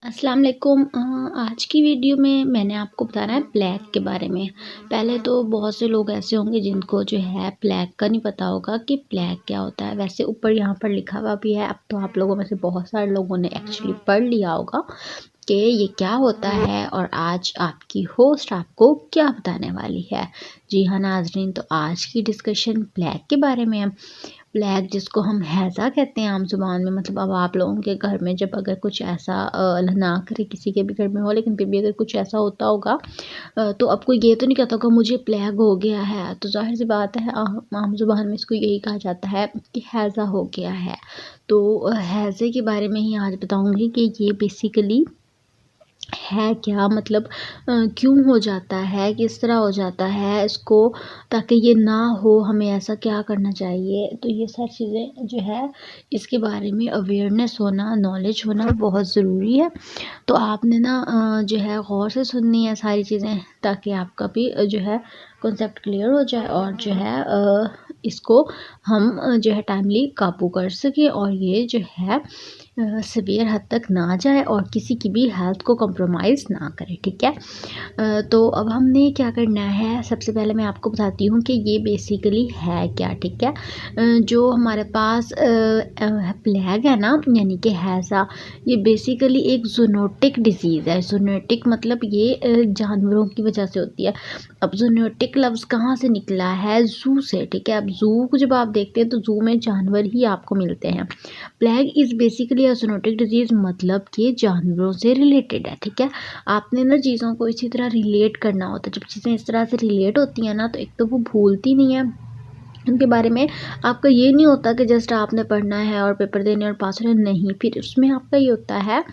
अस्सलाम वालेकुम। आज की वीडियो में मैंने आपको बताना है प्लेग के बारे में। पहले तो बहुत से लोग ऐसे होंगे जिनको जो है प्लेग का नहीं पता होगा कि प्लेग क्या होता है। वैसे ऊपर यहाँ पर लिखा हुआ भी है, अब तो आप लोगों में से बहुत सारे लोगों ने एक्चुअली पढ़ लिया होगा कि ये क्या होता है। और आज आपकी होस्ट आपको क्या बताने वाली है। जी हाँ नाज़रीन, तो आज की डिस्कशन प्लेग के बारे में है। प्लेग जिसको हम हैज़ा कहते हैं आम ज़ुबान में, मतलब अब आप लोगों के घर में जब अगर कुछ ऐसा अल्लाह ना करे किसी के भी घर में हो, लेकिन फिर भी अगर कुछ ऐसा होता होगा तो अब कोई ये तो नहीं कहता होगा मुझे प्लेग हो गया है। तो ज़ाहिर सी बात है आम ज़ुबान में इसको यही कहा जाता है कि हैज़ा हो गया है। तो हैज़े के बारे में ही आज बताऊँगी कि ये बेसिकली है क्या, मतलब क्यों हो जाता है, किस तरह हो जाता है इसको, ताकि ये ना हो हमें ऐसा क्या करना चाहिए। तो ये सारी चीज़ें जो है इसके बारे में अवेयरनेस होना, नॉलेज होना बहुत ज़रूरी है। तो आपने ना जो है गौर से सुननी है सारी चीज़ें, ताकि आपका भी जो है कॉन्सेप्ट क्लियर हो जाए और जो है इसको हम जो है टाइमली काबू कर सकें और ये जो है सीवियर हद तक ना जाए और किसी की भी हेल्थ को कॉम्प्रोमाइज़ ना करे। ठीक है। तो अब हमने क्या करना है, सबसे पहले मैं आपको बताती हूँ कि ये बेसिकली है क्या। ठीक है। जो हमारे पास प्लेग है ना, यानी कि हैज़ा, ये बेसिकली एक जूनोटिक डिजीज़ है। जूनोटिक मतलब ये जानवरों की वजह से होती है। अब जूनोटिक लफ्ज़ कहाँ से निकला है? ज़ू से। ठीक है। अब ज़ू को जब आप देखते हैं तो ज़ू में जानवर ही आपको मिलते हैं। Plague is basically a zoonotic disease, मतलब कि जानवरों से रिलेटेड है। ठीक है। आपने ना चीज़ों को इसी तरह रिलेट करना होता है। जब चीज़ें इस तरह से रिलेट होती हैं ना, तो एक तो वो भूलती नहीं है उनके बारे में। आपका ये नहीं होता कि जस्ट आपने पढ़ना है और पेपर देने और पास होना, नहीं, फिर उसमें आपका ये होता है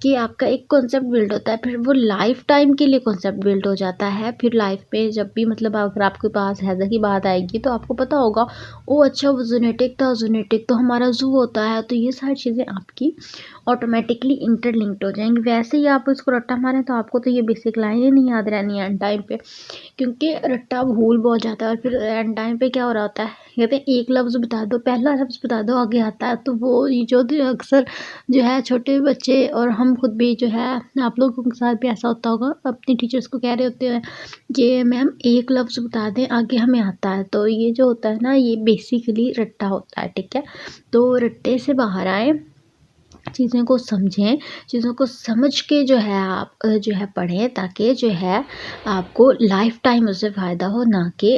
कि आपका एक कॉन्सेप्ट बिल्ड होता है, फिर वो लाइफ टाइम के लिए कॉन्सेप्ट बिल्ड हो जाता है। फिर लाइफ में जब भी, मतलब अगर आपके पास हैज़ा की बात आएगी तो आपको पता होगा ओ अच्छा वो जेनेटिक था, जेनेटिक तो हमारा जू होता है। तो ये सारी चीज़ें आपकी ऑटोमेटिकली इंटरलिंक्ड हो जाएंगी। वैसे ही आप इसको रट्टा मारें तो आपको तो ये बेसिक लाइनें नहीं याद रहनी है एंड टाइम पे, क्योंकि रट्टा भूल बहुत जाता है। और फिर एंड टाइम पे क्या हो रहा होता है, कहते हैं एक लफ्ज़ बता दो, पहला लफ्ज़ बता दो, आगे आता है। तो वो ये जो अक्सर जो है छोटे बच्चे और हम खुद भी जो है, आप लोगों के साथ भी ऐसा होता होगा, अपनी टीचर्स को कह रहे होते हैं कि मैम एक लफ्ज़ बता दें, आगे हमें आता है। तो ये जो होता है ना, ये बेसिकली रट्टा होता है। ठीक है। तो रट्टे से बाहर आए, चीज़ों को समझें, चीज़ों को समझ के जो है आप जो है पढ़ें, ताकि जो है आपको लाइफ टाइम उससे फ़ायदा हो, ना कि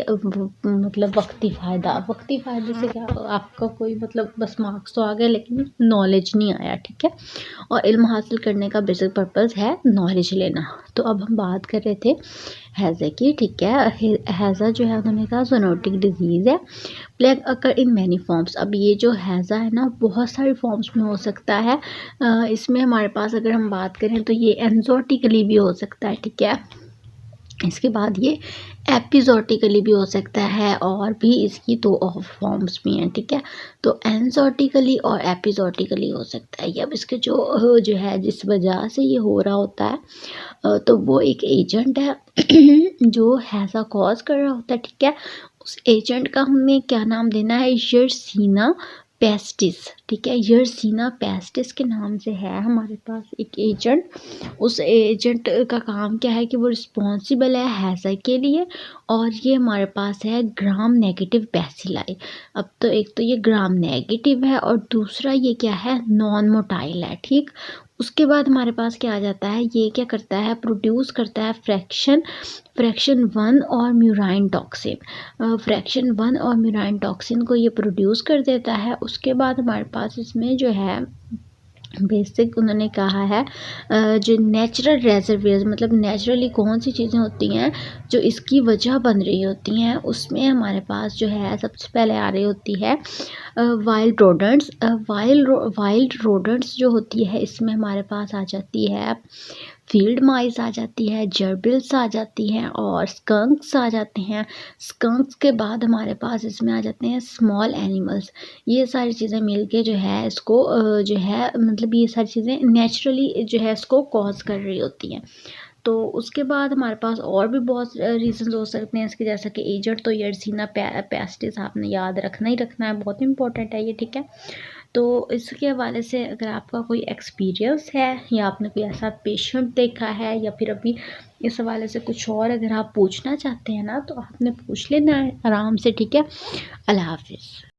मतलब वक्ती फ़ायदा। वक्ती फ़ायदे से क्या आपका कोई मतलब, बस मार्क्स तो आ गए लेकिन नॉलेज नहीं आया। ठीक है। और इल्म हासिल करने का बेसिक पर्पज़ है नॉलेज लेना। तो अब हम बात कर रहे थे हैज़ा की। ठीक है। हैज़ा जो है उन्होंने कहा ज़ूनोटिक डिजीज़ है। Plague occur in many forms. अब ये जो हैज़ा है ना, बहुत सारी फॉर्म्स में हो सकता है। इसमें हमारे पास अगर हम बात करें तो ये एंज़ोटिकली भी हो सकता है। ठीक है। इसके बाद ये एपिज़ोटिकली भी हो सकता है, और भी इसकी दो और फॉर्म्स भी हैं। ठीक है। तो एंज़ोटिकली और एपिज़ोटिकली हो सकता है ये। अब इसके जो है जिस वजह से ये हो रहा होता है, तो वो एक एजेंट है जो हैज़ा कॉज कर रहा होता है। ठीक है। उस एजेंट का हमें क्या नाम देना है? यर्सीना पेस्टिस। ठीक है। यर्सीना पेस्टिस के नाम से है हमारे पास एक एजेंट। उस एजेंट का काम क्या है कि वो रिस्पॉन्सिबल है हैज़ा के लिए, और ये हमारे पास है ग्राम नेगेटिव बैसिलाई। अब तो एक तो ये ग्राम नेगेटिव है और दूसरा ये क्या है, नॉन मोटाइल है। ठीक। उसके बाद हमारे पास क्या आ जाता है, ये क्या करता है, प्रोड्यूस करता है फ्रैक्शन 1 और म्यूराइन टॉक्सिन। फ्रैक्शन 1 और म्यूराइन टॉक्सिन को ये प्रोड्यूस कर देता है। उसके बाद हमारे पास इसमें जो है बेसिक उन्होंने कहा है जो नेचुरल रेजर्वेयर, मतलब नेचुरली कौन सी चीज़ें होती हैं जो इसकी वजह बन रही होती हैं, उसमें हमारे पास जो है सबसे पहले आ रही होती है वाइल्ड रोडेंट्स। वाइल्ड रोडेंट्स जो होती है, इसमें हमारे पास आ जाती है फील्ड माइस आ जाती है, जर्बिल्स आ जाती हैं और स्कंक्स आ जाते हैं। स्कंक्स के बाद हमारे पास इसमें आ जाते हैं स्मॉल एनिमल्स। ये सारी चीज़ें मिलके जो है इसको जो है, मतलब ये सारी चीज़ें नेचुरली जो है इसको कॉज कर रही होती हैं। तो उसके बाद हमारे पास और भी बहुत रीजंस हो सकते हैं इसके, जैसा कि एजेंट तो यर्सीना पेस्टिस आपने याद रखना ही रखना है, बहुत इंपॉर्टेंट है ये। ठीक है। तो इसके हवाले से अगर आपका कोई एक्सपीरियंस है या आपने कोई ऐसा पेशेंट देखा है या फिर अभी इस हवाले से कुछ और अगर आप पूछना चाहते हैं ना, तो आपने पूछ लेना है आराम से, ठीक है। अल्लाह हाफ़िज़।